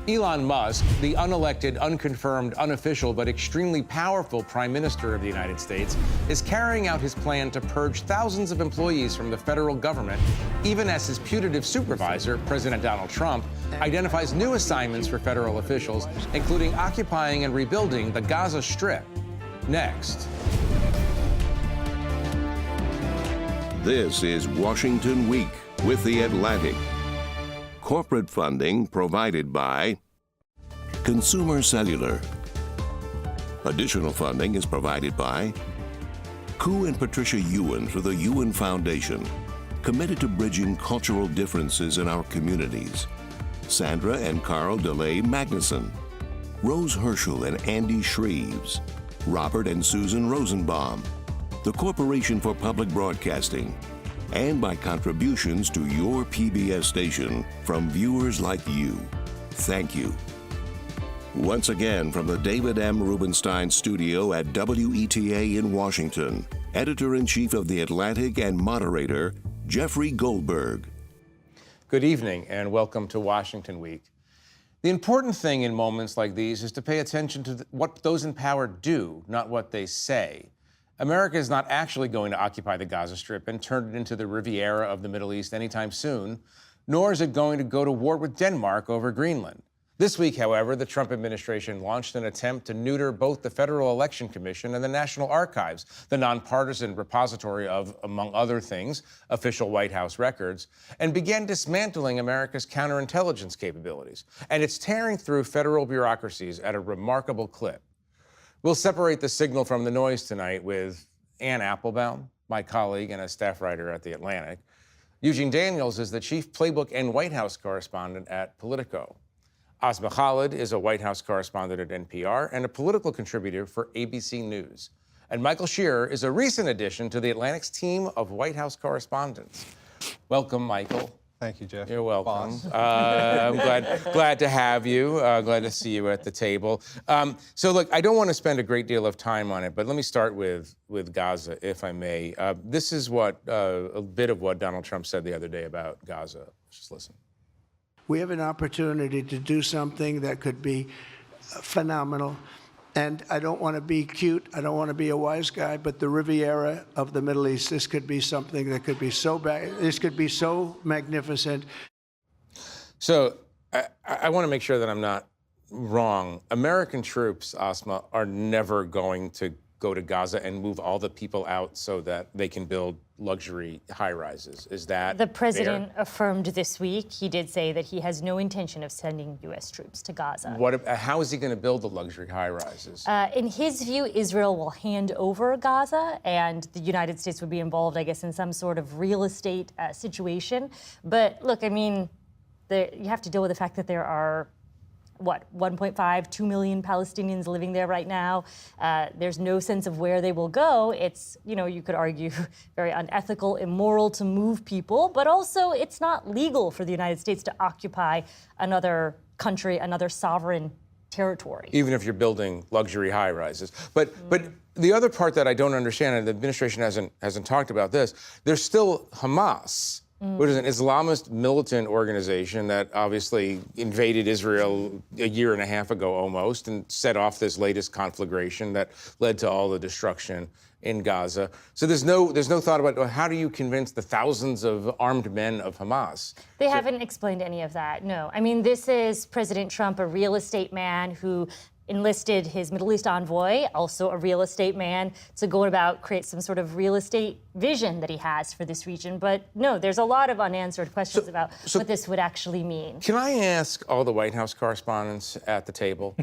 Elon Musk, the unelected, unconfirmed, unofficial, but extremely powerful Prime Minister of the United States, is carrying out his plan to purge thousands of employees from the federal government, even as his putative supervisor, President Donald Trump, identifies new assignments for federal officials, including occupying and rebuilding the Gaza Strip. Next. This is Washington Week with The Atlantic. Corporate funding provided by Consumer Cellular. Additional funding is provided by Ku and Patricia Ewan through the Ewan Foundation, committed to bridging cultural differences in our communities. Sandra and Carl DeLay Magnuson, Rose Herschel and Andy Shreves, Robert and Susan Rosenbaum, the Corporation for Public Broadcasting, and by contributions to your PBS station from viewers like you. Thank you. Once again, from the David M. Rubenstein studio at WETA in Washington, Editor-in-Chief of The Atlantic and moderator, Jeffrey Goldberg. Good evening and welcome to Washington Week. The important thing in moments like these is to pay attention to what those in power do, not what they say. America is not actually going to occupy the Gaza Strip and turn it into the Riviera of the Middle East anytime soon, nor is it going to go to war with Denmark over Greenland. This week, however, the Trump administration launched an attempt to neuter both the Federal Election Commission and the National Archives, the nonpartisan repository of, among other things, official White House records, and began dismantling America's counterintelligence capabilities. And it's tearing through federal bureaucracies at a remarkable clip. We'll separate the signal from the noise tonight with Ann Applebaum, my colleague and a staff writer at The Atlantic. Eugene Daniels is the chief playbook and White House correspondent at Politico. Asma Khalid is a White House correspondent at NPR and a political contributor for ABC News. And Michael Scherer is a recent addition to The Atlantic's team of White House correspondents. Welcome, Michael. Thank you, Jeff. You're welcome. I'm glad to have you. Glad to see you at the table. So look, I don't want to spend a great deal of time on it, but let me start with Gaza, if I may. This is what a bit of what Donald Trump said the other day about Gaza. Just listen. We have an opportunity to do something that could be phenomenal. And I don't want to be cute, I don't want to be a wise guy, but the Riviera of the Middle East, this could be something that could be so bad, this could be so magnificent. So I want to make sure that I'm not wrong. American troops, Asma, are never going to go to Gaza and move all the people out so that they can build luxury high-rises. Is that the president fair? affirmed this week? He did say that he has no intention of sending U.S. troops to Gaza. How is he going to build the luxury high-rises? In his view, Israel will hand over Gaza, and the United States would be involved, I guess, in some sort of real estate situation. But look, I mean, you have to deal with the fact that there are 1.5, 2 million Palestinians living there right now. There's no sense of where they will go. It's, you could argue, very unethical, immoral to move people, but also it's not legal for the United States to occupy another country, another sovereign territory. Even if you're building luxury high-rises. But the other part that I don't understand, and the administration hasn't talked about this, there's still Hamas, which is an Islamist militant organization that obviously invaded Israel a year and a half ago almost and set off this latest conflagration that led to all the destruction in Gaza. So there's no thought about how do you convince the thousands of armed men of Hamas? They haven't explained any of that, no. I mean, this is President Trump, a real estate man who enlisted his Middle East envoy, also a real estate man, to go about create some sort of real estate vision that he has for this region. But no, there's a lot of unanswered questions about what this would actually mean. Can I ask all the White House correspondents at the table,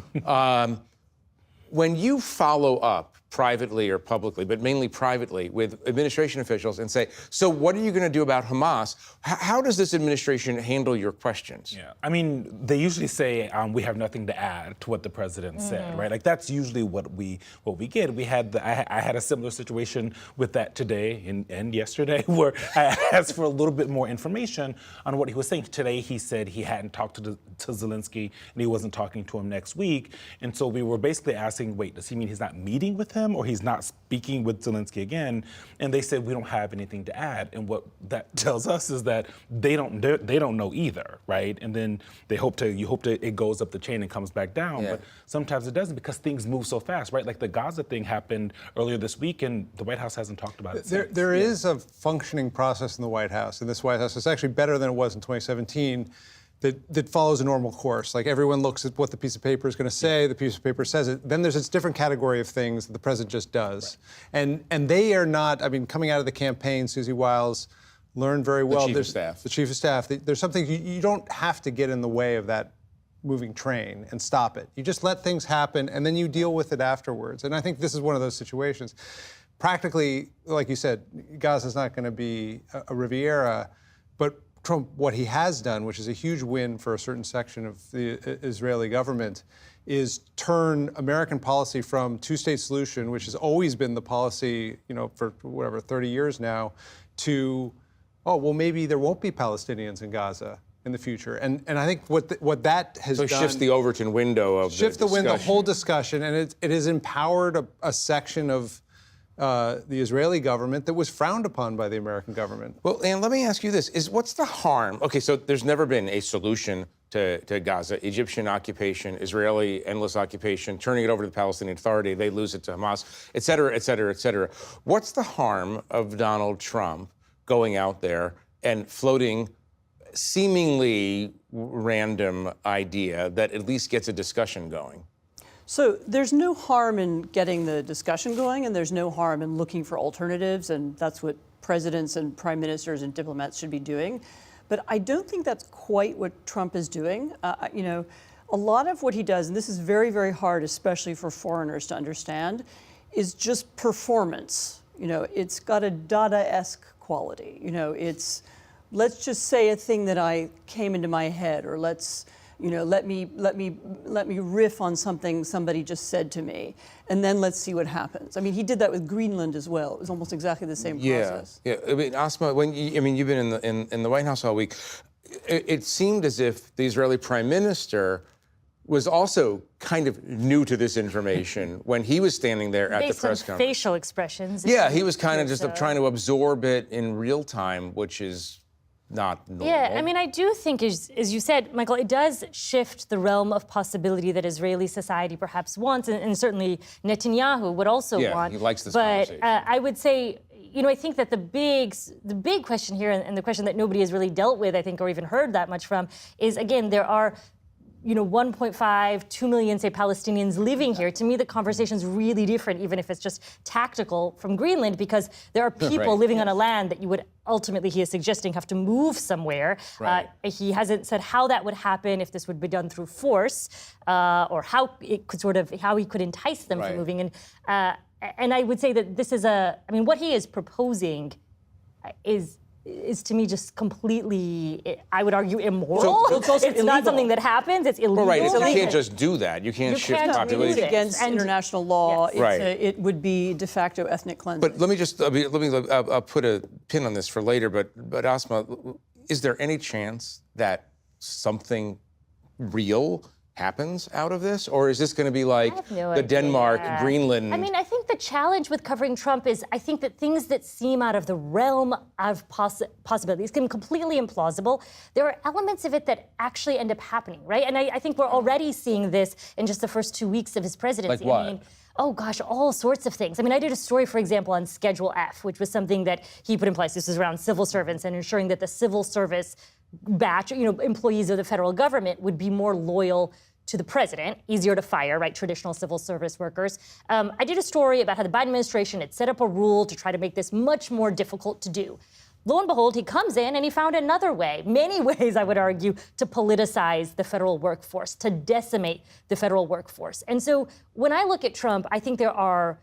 when you follow up privately or publicly, but mainly privately, with administration officials and say, so what are you going to do about Hamas? How does this administration handle your questions? Yeah, I mean, they usually say we have nothing to add to what the president said, right? Like that's usually what we get. I had a similar situation with that today and yesterday, where I asked for a little bit more information on what he was saying. Today, he said he hadn't talked to Zelensky and he wasn't talking to him next week, and so we were basically asking, wait, does he mean he's not meeting with him? him or he's not speaking with Zelensky again. And they said, we don't have anything to add. And what that tells us is that they don't know either, right? And then you hope it goes up the chain and comes back down, but sometimes it doesn't because things move so fast, right? Like the Gaza thing happened earlier this week and the White House hasn't talked about it since. There is a functioning process in the White House, in this White House. It's actually better than it was in 2017. That follows a normal course. Like everyone looks at what the piece of paper is going to say, the piece of paper says it. Then there's this different category of things that the president just does. Right. And they are not, I mean, coming out of the campaign, Susie Wiles learned very well. The chief of staff. The chief of staff. There's something, you don't have to get in the way of that moving train and stop it. You just let things happen and then you deal with it afterwards. And I think this is one of those situations. Practically, like you said, Gaza's not going to be a Riviera, but Trump, what he has done, which is a huge win for a certain section of the Israeli government, is turn American policy from two-state solution, which has always been the policy, for 30 years now, to, maybe there won't be Palestinians in Gaza in the future. And I think what that has done... So shifts the Overton window of the whole discussion, and it has empowered a section of the Israeli government that was frowned upon by the American government. Well, and let me ask you this, what's the harm? Okay, so there's never been a solution to Gaza. Egyptian occupation, Israeli endless occupation, turning it over to the Palestinian Authority, they lose it to Hamas, et cetera, et cetera, et cetera. What's the harm of Donald Trump going out there and floating seemingly random idea that at least gets a discussion going? So there's no harm in getting the discussion going, and there's no harm in looking for alternatives, and that's what presidents and prime ministers and diplomats should be doing. But I don't think that's quite what Trump is doing. A lot of what he does, and this is very, very hard, especially for foreigners to understand, is just performance. It's got a Dada-esque quality. It's let's just say a thing that I came into my head, or let me riff on something somebody just said to me, and then let's see what happens. I mean, he did that with Greenland as well. It was almost exactly the same process. Yeah. I mean, Asma, you've been in the White House all week. It seemed as if the Israeli Prime Minister was also kind of new to this information when he was standing there at the press conference. Facial expressions. Yeah, he was kind of just trying to absorb it in real time, which is not normal. Yeah, I mean, I do think, as you said, Michael, it does shift the realm of possibility that Israeli society perhaps wants, and certainly Netanyahu would also want. Yeah, he likes this conversation. But I would say, I think that the big question here, and the question that nobody has really dealt with, I think, or even heard that much from, is, again, there are 1.5, 2 million, say, Palestinians living here. To me, the conversation's really different, even if it's just tactical from Greenland, because there are people living on a land that you would ultimately, he is suggesting, have to move somewhere. Right. He hasn't said how that would happen, if this would be done through force, or how it could how he could entice them from moving. And I would say that this is what he is proposing is to me just completely, I would argue, immoral. It's not something that happens. It's illegal. Well, right. You can't just do that. You can't shift population. It's against international law. Yes. It would be de facto ethnic cleansing. But let me just I'll put a pin on this for later. But Asma, is there any chance that something real happens out of this? Or is this going to be like the Denmark, Greenland? I mean, I think the challenge with covering Trump is I think that things that seem out of the realm of possibilities can be completely implausible. There are elements of it that actually end up happening, right? And I think we're already seeing this in just the first 2 weeks of his presidency. Like what? I mean, oh gosh, all sorts of things. I mean, I did a story, for example, on Schedule F, which was something that he put in place. This was around civil servants and ensuring that the civil service batch, employees of the federal government would be more loyal to the president, easier to fire, right? Traditional civil service workers. I did a story about how the Biden administration had set up a rule to try to make this much more difficult to do. Lo and behold, he comes in and he found another way, many ways, I would argue, to politicize the federal workforce, to decimate the federal workforce. And so when I look at Trump, I think there are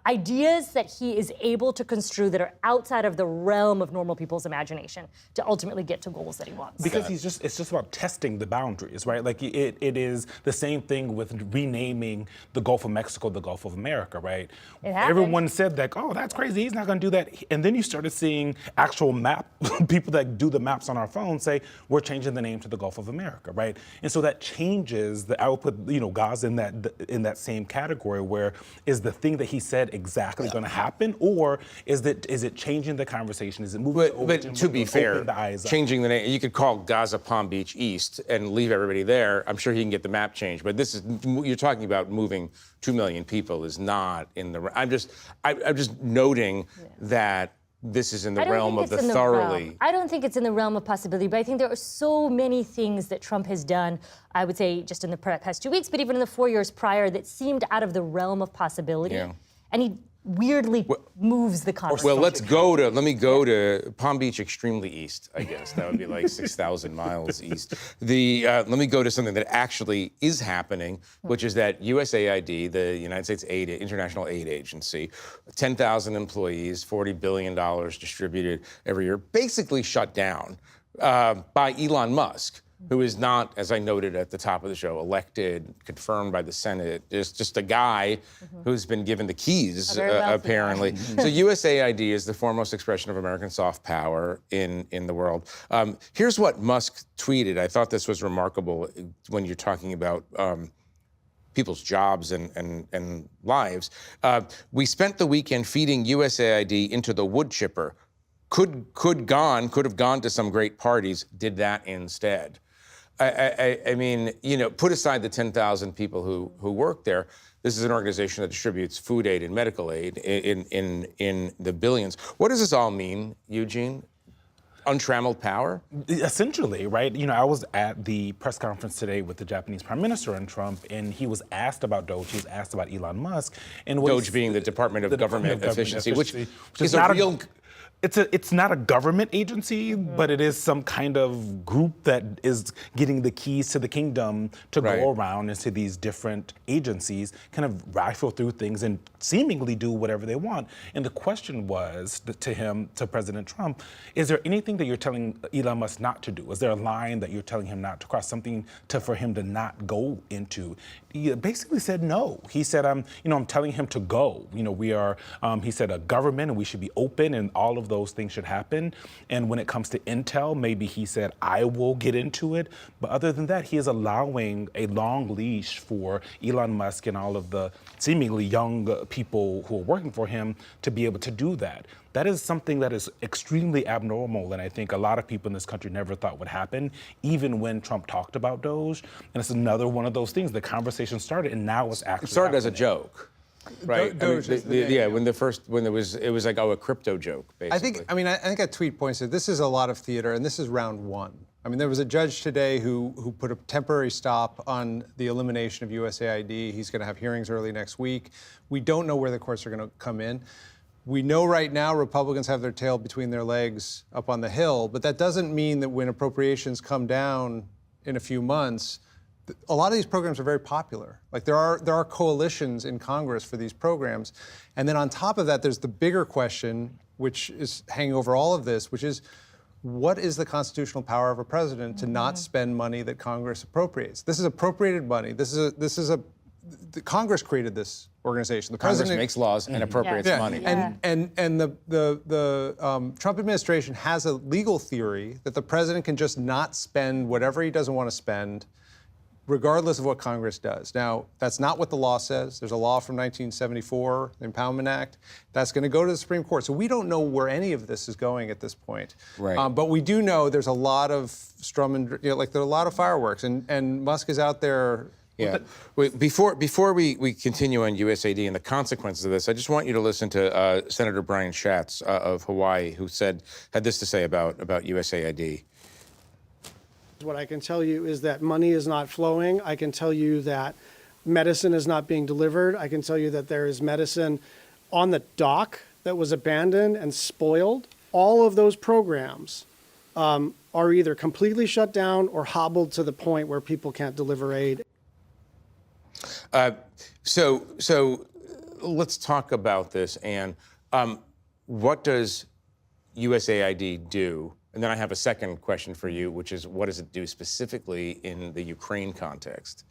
ideas that he is able to construe that are outside of the realm of normal people's imagination to ultimately get to goals that he wants. Because it's just about testing the boundaries, right? Like it is the same thing with renaming the Gulf of Mexico the Gulf of America, right? It happened. Everyone said like, oh, that's crazy, he's not gonna do that. And then you started seeing actual people that do the maps on our phone say, we're changing the name to the Gulf of America, right? And so that changes I would put, Gaza in that same category where is the thing that he said exactly going to happen, or is it changing the conversation? Is it moving? But to be fair, changing the name, you could call Gaza Palm Beach East and leave everybody there. I'm sure he can get the map changed. But you're talking about moving 2 million people is not in the. I'm just noting that this is in the realm of the thoroughly. I don't think it's in the realm of possibility, but I think there are so many things that Trump has done, I would say just in the past 2 weeks, but even in the 4 years prior, that seemed out of the realm of possibility. Yeah. And he weirdly moves the conversation. Well, let me go to Palm Beach extremely east, I guess. That would be like 6,000 miles east. Let me go to something that actually is happening, which is that USAID, the United States International Aid Agency, 10,000 employees, $40 billion distributed every year, basically shut down by Elon Musk, who is not, as I noted at the top of the show, elected, confirmed by the Senate. Is just a guy who's been given the keys, apparently. So USAID is the foremost expression of American soft power in the world. Here's what Musk tweeted. I thought this was remarkable when you're talking about people's jobs and lives. We spent the weekend feeding USAID into the wood chipper. Could have gone to some great parties, did that instead. I mean, put aside the 10,000 people who work there. This is an organization that distributes food aid and medical aid in the billions. What does this all mean, Eugene? Untrammeled power? Essentially, right? I was at the press conference today with the Japanese Prime Minister and Trump, and he was asked about Doge, he was asked about Elon Musk. And Doge being the Department of Government Efficiency, which is not a real... It's not a government agency, but it is some kind of group that is getting the keys to the kingdom to go around into these different agencies, kind of rifle through things and seemingly do whatever they want. And the question was to President Trump, is there anything that you're telling Elon Musk not to do? Is there a line that you're telling him not to cross, something for him to not go into? He basically said no. He said, I'm telling him to go. We are, he said, a government, and we should be open, and all of those things should happen. And when it comes to intel, maybe he said, I will get into it. But other than that, he is allowing a long leash for Elon Musk and all of the seemingly young people who are working for him to be able to do that. That is something that is extremely abnormal, and I think a lot of people in this country never thought would happen, even when Trump talked about Doge. And it's another one of those things. The conversation started, and now it's actually started as a joke. Right. Doge when it was like, a crypto joke, basically. I think that tweet points to this is a lot of theater, and this is round one. I mean, there was a judge today who put a temporary stop on the elimination of USAID. He's going to have hearings early next week. We don't know where the courts are going to come in. We know right now Republicans have their tail between their legs up on the Hill, but that doesn't mean that when appropriations come down in a few months, a lot of these programs are very popular. Like there are coalitions in Congress for these programs. And then on top of that, there's the bigger question, which is hanging over all of this, which is what is the constitutional power of a president to not spend money that Congress appropriates? This is appropriated money. Congress created this organization. The Congress makes laws and appropriates money. And the Trump administration has a legal theory that the president can just not spend whatever he doesn't want to spend, regardless of what Congress does. Now, that's not what the law says. There's a law from 1974, the Impoundment Act, that's going to go to the Supreme Court. So we don't know where any of this is going at this point. Right. But we do know there's a lot of there are a lot of fireworks, and Musk is out there. Yeah. Wait, before we continue on USAID and the consequences of this, I just want you to listen to Senator Brian Schatz of Hawaii, who had this to say about USAID. What I can tell you is that money is not flowing. I can tell you that medicine is not being delivered. I can tell you that there is medicine on the dock that was abandoned and spoiled. All of those programs are either completely shut down or hobbled to the point where people can't deliver aid. So let's talk about this. And what does USAID do? And then I have a second question for you, which is what does it do specifically in the Ukraine context?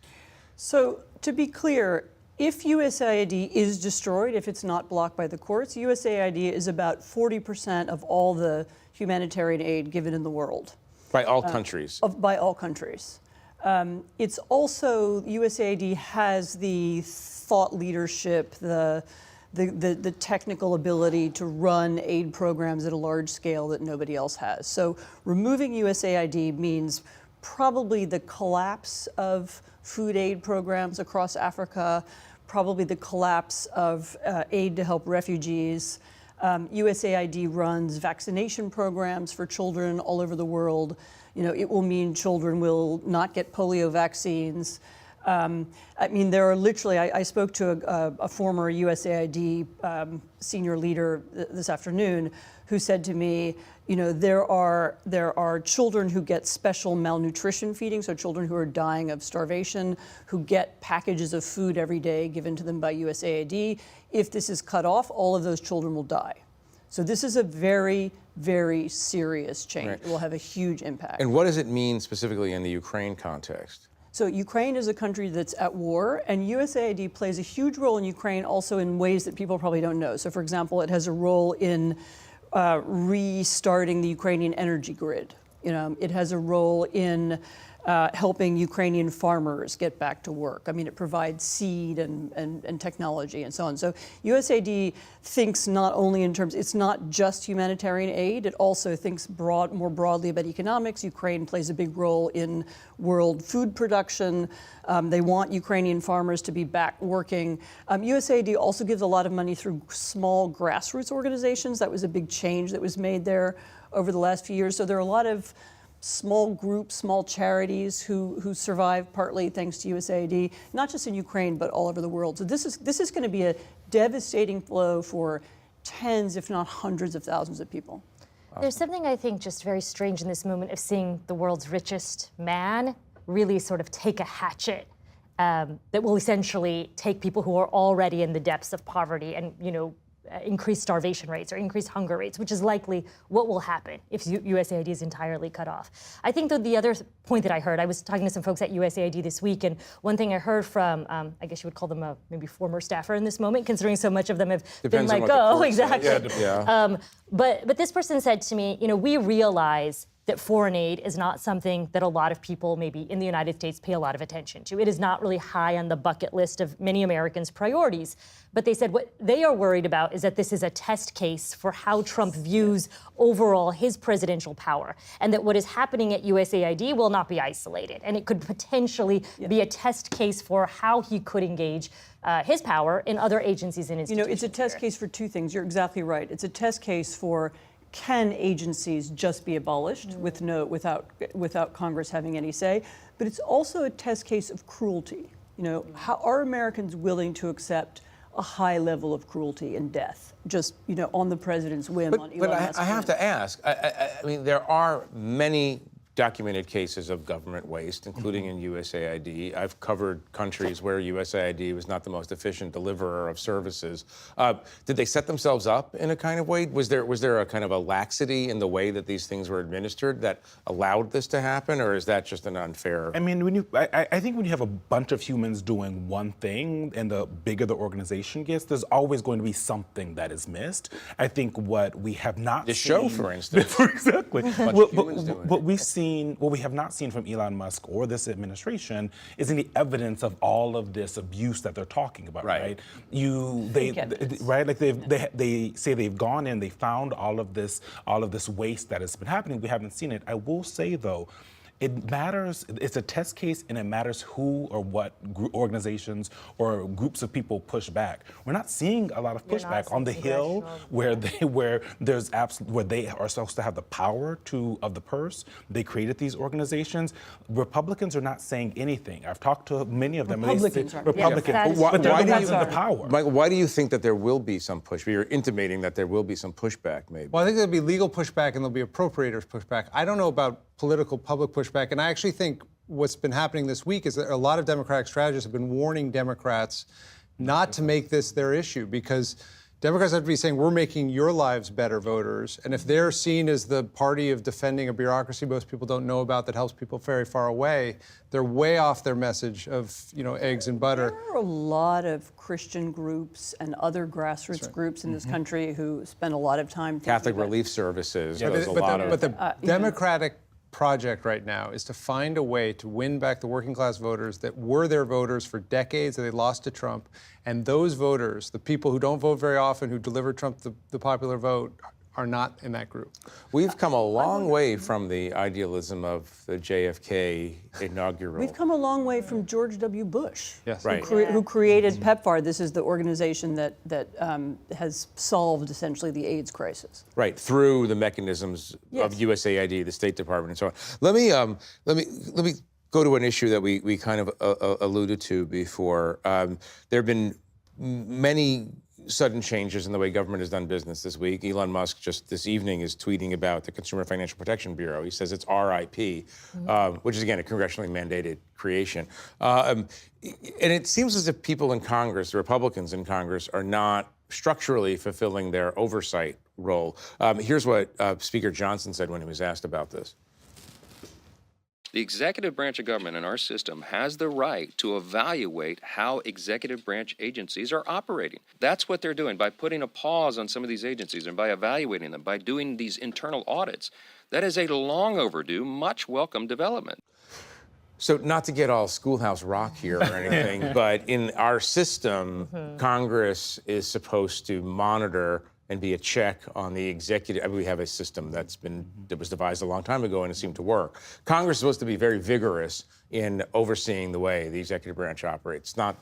So to be clear, if USAID is destroyed, if it's not blocked by the courts, USAID is about 40% of all the humanitarian aid given in the world. By all countries? By all countries. It's also, USAID has the thought leadership, the technical ability to run aid programs at a large scale that nobody else has. So removing USAID means probably the collapse of food aid programs across Africa, probably the collapse of aid to help refugees. USAID runs vaccination programs for children all over the world. You know, it will mean children will not get polio vaccines. I mean, there are literally, I spoke to a former USAID senior leader this afternoon who said to me, you know, there are children who get special malnutrition feeding, so children who are dying of starvation, who get packages of food every day given to them by USAID. If this is cut off, all of those children will die. So this is a very, very serious change. Right. It will have a huge impact. And what does it mean specifically in the Ukraine context? So Ukraine is a country that's at war, and USAID plays a huge role in Ukraine also in ways that people probably don't know. So for example, it has a role in restarting the Ukrainian energy grid. You know, it has a role in helping Ukrainian farmers get back to work. I mean, it provides seed and technology and so on. So USAID thinks not only in terms, it's not just humanitarian aid, it also thinks more broadly about economics. Ukraine plays a big role in world food production. They want Ukrainian farmers to be back working. USAID also gives a lot of money through small grassroots organizations. That was a big change that was made there over the last few years. So there are a lot of small groups, small charities who survive partly thanks to USAID, not just in Ukraine, but all over the world. So this is going to be a devastating blow for tens, if not hundreds of thousands of people. There's something I think just very strange in this moment of seeing the world's richest man really sort of take a hatchet that will essentially take people who are already in the depths of poverty and, you know, increase starvation rates or increase hunger rates, which is likely what will happen if USAID is entirely cut off. I think that the other point that I heard, I was talking to some folks at USAID this week, and one thing I heard from, I guess you would call them a maybe former staffer in this moment, considering so much of them have been let go. Exactly. Yeah. But this person said to me, you know, we realize that foreign aid is not something that a lot of people maybe in the United States pay a lot of attention to. It is not really high on the bucket list of many Americans' priorities. But they said what they are worried about is that this is a test case for how Trump views overall his presidential power, and that what is happening at USAID will not be isolated, and it could potentially be a test case for how he could engage his power in other agencies and institutions. You know, it's a test case for two things. You're exactly right. It's a test case for can agencies just be abolished without Congress having any say? But it's also a test case of cruelty. You know, how are Americans willing to accept a high level of cruelty and death, just, you know, on the president's whim, on Elon Musk's I have whim? to ask. I mean, there are many documented cases of government waste, including in USAID. I've covered countries where USAID was not the most efficient deliverer of services. Did they set themselves up in a kind of way? Was there a kind of a laxity in the way that these things were administered that allowed this to happen, or is that just an unfair? I mean, I think when you have a bunch of humans doing one thing, and the bigger the organization gets, there's always going to be something that is missed. I think what we have not the seen, show, for instance. Exactly. What we have not seen from Elon Musk or this administration is any evidence of all of this abuse that they're talking about, right? Like they say they've gone in, they found all of this waste that has been happening. We haven't seen it. I will say though, it matters. It's a test case, and it matters who or what organizations or groups of people push back. We're not seeing a lot of pushback on the Hill, where they are supposed to have the power of the purse. They created these organizations. Republicans are not saying anything. I've talked to many of them. Republicans, but they're the ones in the power. Michael, why do you think that there will be some pushback? You're intimating that there will be some pushback, maybe. Well, I think there'll be legal pushback and there'll be appropriators pushback. I don't know about political public pushback, and I actually think what's been happening this week is that a lot of Democratic strategists have been warning Democrats not to make this their issue, because Democrats have to be saying, we're making your lives better, voters. And if they're seen as the party of defending a bureaucracy most people don't know about that helps people very far away, they're way off their message of, eggs and butter. There are a lot of Christian groups and other grassroots groups in this country who spend a lot of time thinking Catholic about Relief Services. But There's a lot of. but the Democratic project right now is to find a way to win back the working class voters that were their voters for decades that they lost to Trump. And those voters, the people who don't vote very often, who deliver Trump the popular vote, are not in that group. We've come a long way from the idealism of the JFK inaugural. We've come a long way from George W. Bush, Yes. Right. who created PEPFAR. This is the organization that has solved essentially the AIDS crisis. Right, through the mechanisms of Yes. USAID, the State Department, and so on. Let me go to an issue that we kind of alluded to before. There have been many sudden changes in the way government has done business this week. Elon Musk just this evening is tweeting about the Consumer Financial Protection Bureau. He says it's RIP, which is, again, a congressionally mandated creation. And it seems as if people in Congress, the Republicans in Congress, are not structurally fulfilling their oversight role. Here's what Speaker Johnson said when he was asked about this. The executive branch of government in our system has the right to evaluate how executive branch agencies are operating. That's what they're doing by putting a pause on some of these agencies and by evaluating them, by doing these internal audits. That is a long overdue, much welcome development. So not to get all Schoolhouse Rock here or anything, but in our system, Congress is supposed to monitor and be a check on the executive. I mean, we have a system that was devised a long time ago and it seemed to work. Congress is supposed to be very vigorous in overseeing the way the executive branch operates, not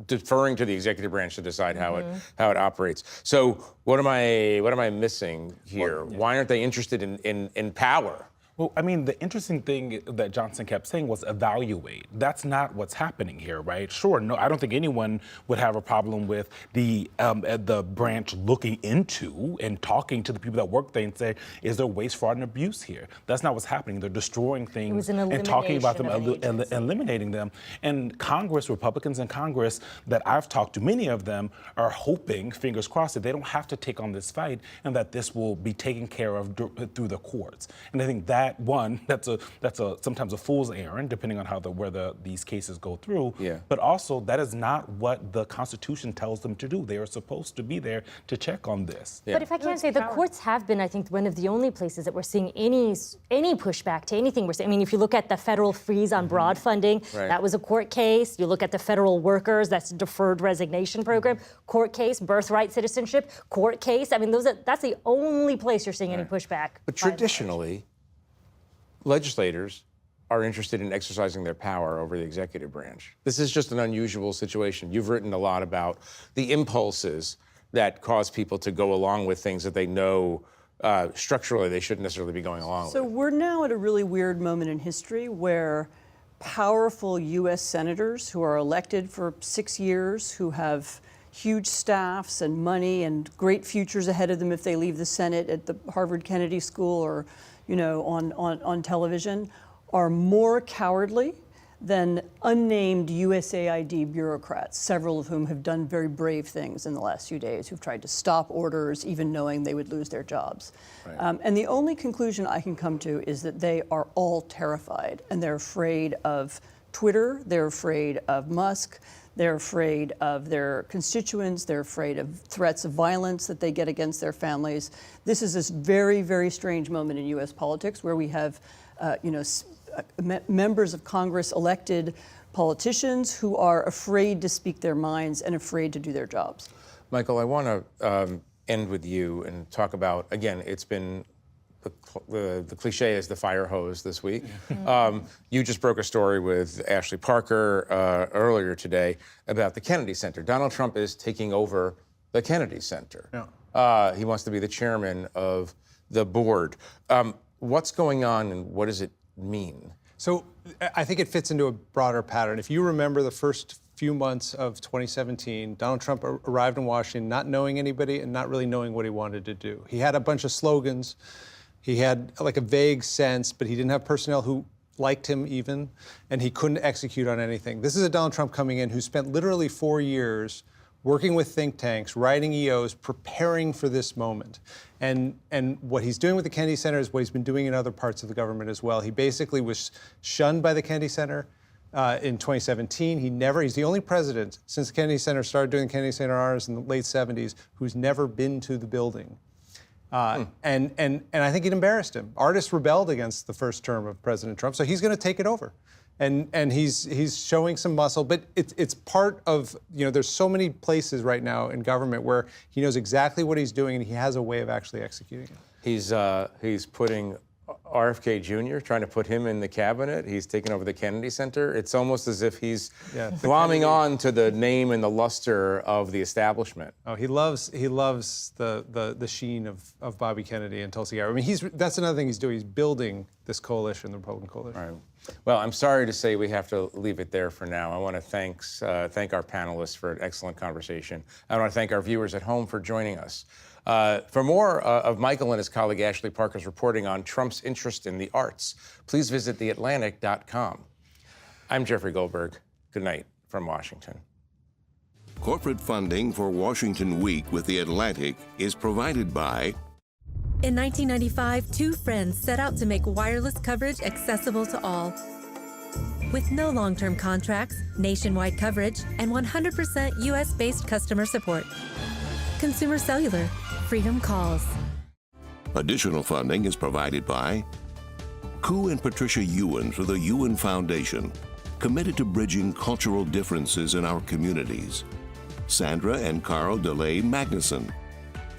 deferring to the executive branch to decide how it operates. So what am I missing here? Why aren't they interested in power? Well, I mean, the interesting thing that Johnson kept saying was evaluate. That's not what's happening here, right? Sure, no, I don't think anyone would have a problem with the branch looking into and talking to the people that work there and say, is there waste, fraud, and abuse here? That's not what's happening. They're destroying things and talking about them, eliminating them. And Congress, Republicans in Congress that I've talked to, many of them are hoping, fingers crossed, that they don't have to take on this fight and that this will be taken care of through the courts. And I think that's sometimes a fool's errand, depending on where these cases go through. Yeah. But also, that is not what the Constitution tells them to do. They are supposed to be there to check on this. But if I can say, the courts have been, I think, one of the only places that we're seeing any pushback to anything we're saying. I mean, if you look at the federal freeze on broad funding, that was a court case. You look at the federal workers, that's a deferred resignation program, court case, birthright citizenship, court case. I mean, that's the only place you're seeing any pushback. But traditionally, legislators are interested in exercising their power over the executive branch. This is just an unusual situation. You've written a lot about the impulses that cause people to go along with things that they know structurally they shouldn't necessarily be going along with. So we're now at a really weird moment in history where powerful U.S. senators who are elected for 6 years, who have huge staffs and money and great futures ahead of them if they leave the Senate at the Harvard Kennedy School or on television, are more cowardly than unnamed USAID bureaucrats, several of whom have done very brave things in the last few days, who've tried to stop orders, even knowing they would lose their jobs. And the only conclusion I can come to is that they are all terrified, and they're afraid of Twitter, they're afraid of Musk, they're afraid of their constituents. They're afraid of threats of violence that they get against their families. This is this very, very strange moment in U.S. politics where we have, members of Congress, elected politicians who are afraid to speak their minds and afraid to do their jobs. Michael, I want to end with you and talk about, again, it's been the cliche is the fire hose this week. You just broke a story with Ashley Parker earlier today about the Kennedy Center. Donald Trump is taking over the Kennedy Center. He wants to be the chairman of the board. What's going on and what does it mean? So I think it fits into a broader pattern. If you remember the first few months of 2017, Donald Trump arrived in Washington not knowing anybody and not really knowing what he wanted to do. He had a bunch of slogans. He had like a vague sense, but he didn't have personnel who liked him even, and he couldn't execute on anything. This is a Donald Trump coming in who spent literally 4 years working with think tanks, writing EOs, preparing for this moment. And what he's doing with the Kennedy Center is what he's been doing in other parts of the government as well. He basically was shunned by the Kennedy Center in 2017. He's the only president since the Kennedy Center started doing the Kennedy Center honors in the late 70s who's never been to the building. And I think it embarrassed him. Artists rebelled against the first term of President Trump, so he's going to take it over. And he's showing some muscle, but it's part of, there's so many places right now in government where he knows exactly what he's doing and he has a way of actually executing it. He's putting RFK Jr., trying to put him in the cabinet. He's taken over the Kennedy Center. It's almost as if he's glomming on to the name and the luster of the establishment. Oh, he loves the sheen of Bobby Kennedy and Tulsi Gabbard. I mean, that's another thing he's doing. He's building this coalition, the Republican coalition. Right. Well, I'm sorry to say we have to leave it there for now. I want to thank our panelists for an excellent conversation. I want to thank our viewers at home for joining us. For more of Michael and his colleague Ashley Parker's reporting on Trump's interest in the arts, please visit theatlantic.com. I'm Jeffrey Goldberg. Good night from Washington. Corporate funding for Washington Week with The Atlantic is provided by... In 1995, two friends set out to make wireless coverage accessible to all. With no long-term contracts, nationwide coverage, and 100% U.S.-based customer support. Consumer Cellular. Freedom calls. Additional funding is provided by Koo and Patricia Ewan for the Ewan Foundation, committed to bridging cultural differences in our communities. Sandra and Carl DeLay Magnuson,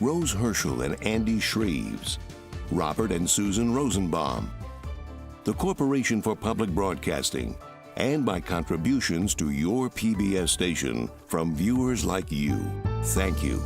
Rose Herschel and Andy Shreves, Robert and Susan Rosenbaum, the Corporation for Public Broadcasting, and by contributions to your PBS station from viewers like you. Thank you.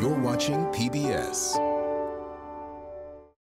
You're watching PBS.